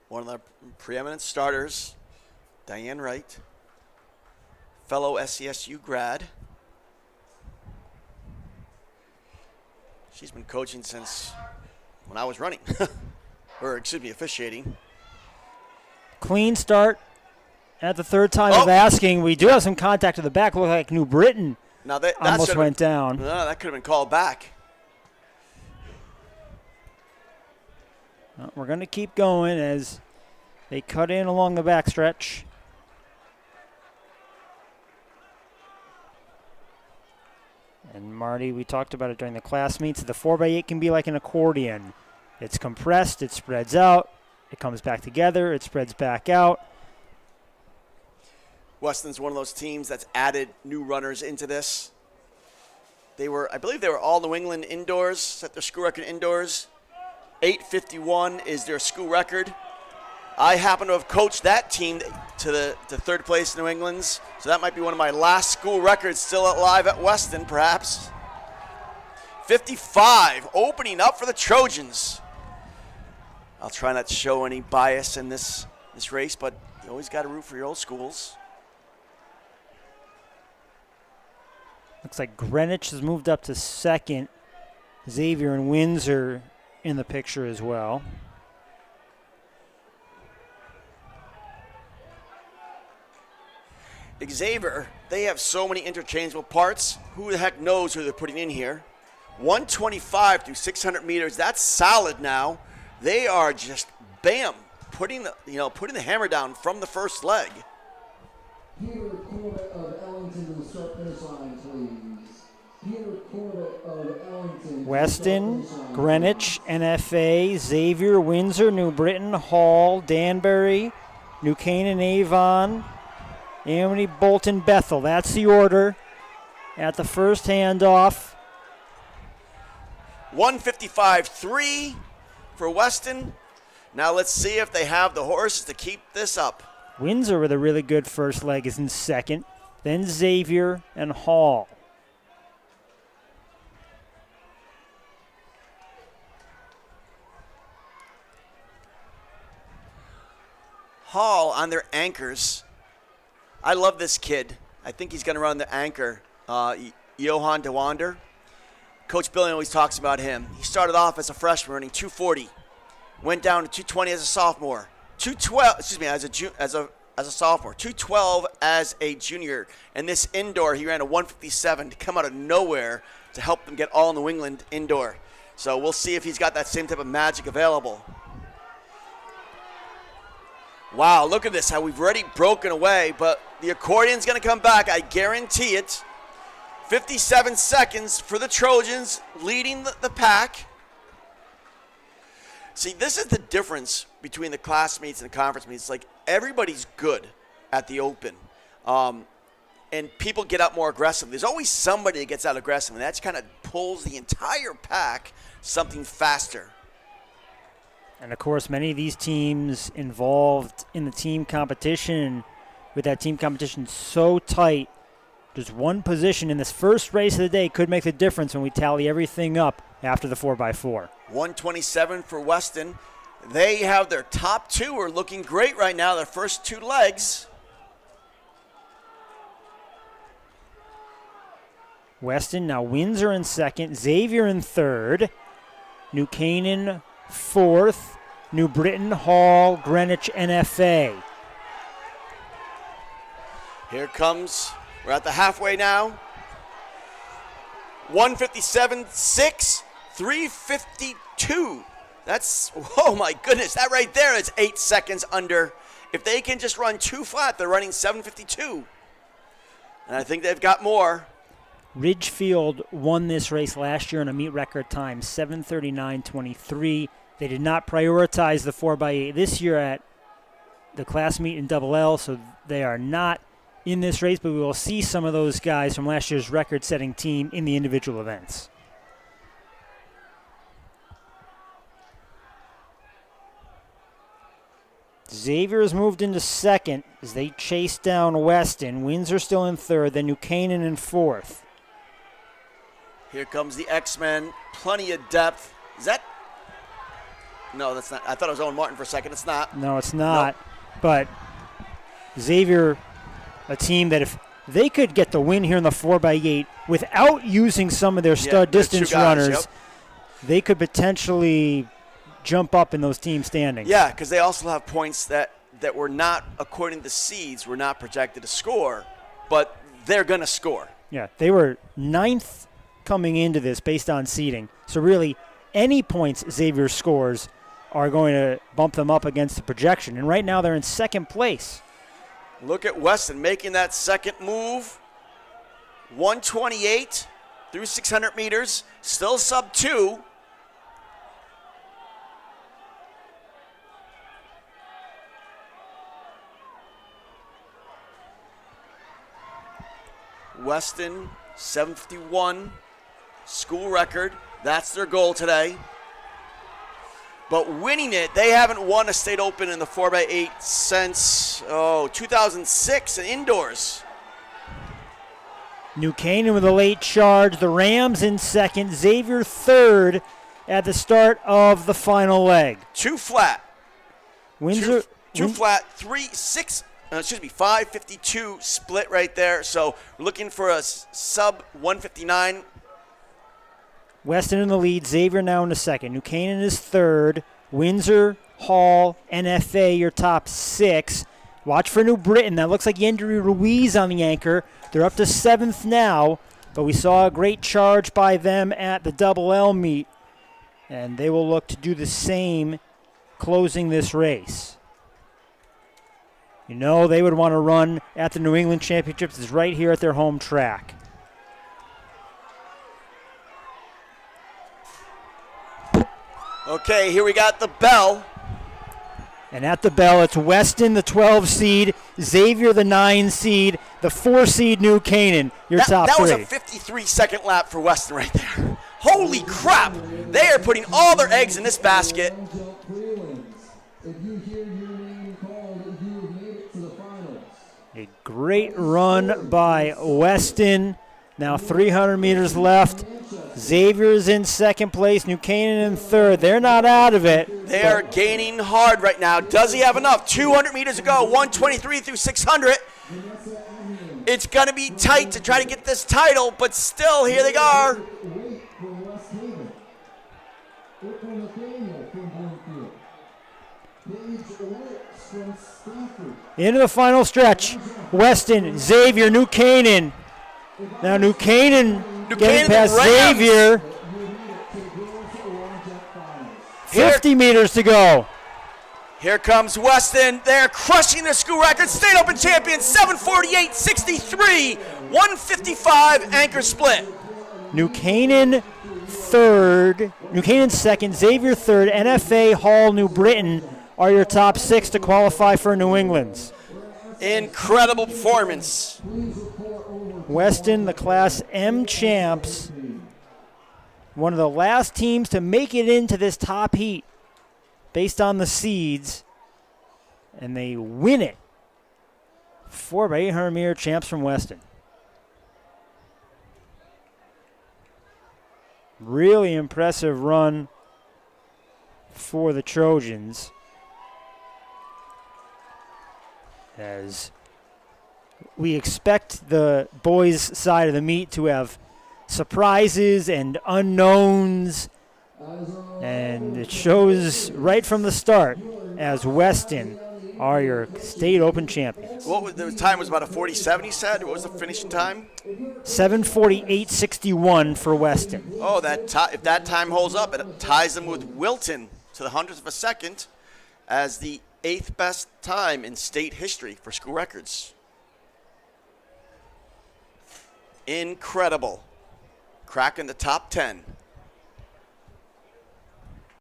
one of the preeminent starters, Diane Wright, fellow SCSU grad. She's been coaching since when I was running, or excuse me, officiating. Clean start at the third time of asking. We do have some contact to the back. Looked like New Britain now that almost went down. No, that could have been called back. Well, we're going to keep going as they cut in along the backstretch. And Marty, we talked about it during the class meets. The 4x8 can be like an accordion. It's compressed, it spreads out, it comes back together, it spreads back out. Weston's one of those teams that's added new runners into this. I believe they were all New England indoors, set their school record indoors. 8:51 is their school record. I happen to have coached that team to the third place in New England's, so that might be one of my last school records still alive at Weston, perhaps. 55, opening up for the Trojans. I'll try not to show any bias in this race, but you always got to root for your old schools. Looks like Greenwich has moved up to second. Xavier and Windsor in the picture as well. Xavier, they have so many interchangeable parts. Who the heck knows who they're putting in here? 125 through 600 meters. That's solid now. They are just, bam, putting the hammer down from the first leg. Peter Corbett of Ellington to the start finish line, please. Peter Corbett of Ellington. Weston, Greenwich, NFA, Xavier, Windsor, New Britain, Hall, Danbury, New Canaan, Avon, Amity, Bolton, Bethel. That's the order at the first handoff. 155.3 for Weston. Now let's see if they have the horses to keep this up. Windsor with a really good first leg is in second. Then Xavier and Hall. Hall on their anchors. I love this kid. I think he's going to run the anchor, Johan de Wander. Coach Billy always talks about him. He started off as a freshman running 240, went down to 220 as a sophomore, 212. Excuse me, as a sophomore, 212 as a junior, and this indoor he ran a 157 to come out of nowhere to help them get all New England indoor. So we'll see if he's got that same type of magic available. Wow, look at this, how we've already broken away, but the accordion's going to come back, I guarantee it. 57 seconds for the Trojans, leading the pack. See, this is the difference between the class meets and the conference meets. Like, everybody's good at the open, and people get out more aggressive. There's always somebody that gets out aggressive, and that kind of pulls the entire pack something faster. And, of course, many of these teams involved in the team competition, with that team competition so tight, just one position in this first race of the day could make the difference when we tally everything up after the 4x4. 127 for Weston. They have their top two are looking great right now, their first two legs. Weston, now Windsor in second, Xavier in third, New Canaan fourth, New Britain, Hall, Greenwich, NFA. Here comes, we're at the halfway now. 157.6, 352. That's, oh my goodness, that right there is 8 seconds under. If they can just run two flat, they're running 7:52. And I think they've got more. Ridgefield won this race last year on a meet record time, 7:39.23. They did not prioritize the 4x8 this year at the class meet in Double L, so they are not in this race, but we will see some of those guys from last year's record-setting team in the individual events. Xavier has moved into second as they chase down Weston. Windsor still in third, then New Canaan in fourth. Here comes the X-Men, plenty of depth. Is that No, that's not. I thought it was Owen Martin for a second. It's not. No, it's not. But Xavier, a team that if they could get the win here in the 4x8 without using some of their stud distance runners, they could potentially jump up in those team standings. Yeah, because they also have points that were not, according to the seeds, were not projected to score, but they're going to score. Yeah, they were 9th coming into this based on seeding. So really, any points Xavier scores are going to bump them up against the projection. And right now they're in 2nd place. Look at Weston making that second move. 128 through 600 meters, still sub 2. Weston, 751, school record. That's their goal today. But winning it, they haven't won a state open in the 4x8 since 2006 indoors. New Canaan with a late charge. The Rams in 2nd. Xavier 3rd at the start of the final leg. Two flat. Windsor. Two flat. 5:52 split right there. So we're looking for a sub 159. Weston in the lead. Xavier now in the 2nd. New Canaan is 3rd. Windsor, Hall, NFA, your top 6. Watch for New Britain. That looks like Yendry Ruiz on the anchor. They're up to 7th now, but we saw a great charge by them at the Double L meet, and they will look to do the same closing this race. You know they would want to run at the New England Championships. It's right here at their home track. Okay, here we got the bell. And at the bell, it's Weston, the 12 seed, Xavier, the 9 seed, the 4 seed, New Canaan, your top 3. That was a 53-second lap for Weston right there. Holy crap! They are putting all their eggs in this basket. A great run by Weston. Now 300 meters left. Xavier is in 2nd place. New Canaan in 3rd. They're not out of it. They are gaining hard right now. Does he have enough? 200 meters to go. 123 through 600. It's going to be tight to try to get this title, but still, here they are. Into the final stretch. Weston, Xavier, New Canaan. Now New Canaan getting past Xavier. 50 meters to go. Here comes Weston. They're crushing their school record. State Open champion, 748.63, 155 anchor split. New Canaan 3rd. New Canaan 2nd. Xavier 3rd. NFA, Hall, New Britain are your top 6 to qualify for New England's. Incredible performance. Weston, the Class M champs, one of the last teams to make it into this top heat based on the seeds, and they win it. 4x800 meter champs from Weston. Really impressive run for the Trojans, as we expect the boys' side of the meet to have surprises and unknowns, and it shows right from the start as Weston are your state open champions. What was the time? Was about a 47, he said? What was the finishing time? 7:48.61 for Weston. Oh, if that time holds up, it ties them with Wilton to the 100th of a second as the 8th best time in state history for school records. Incredible. Cracking the top 10.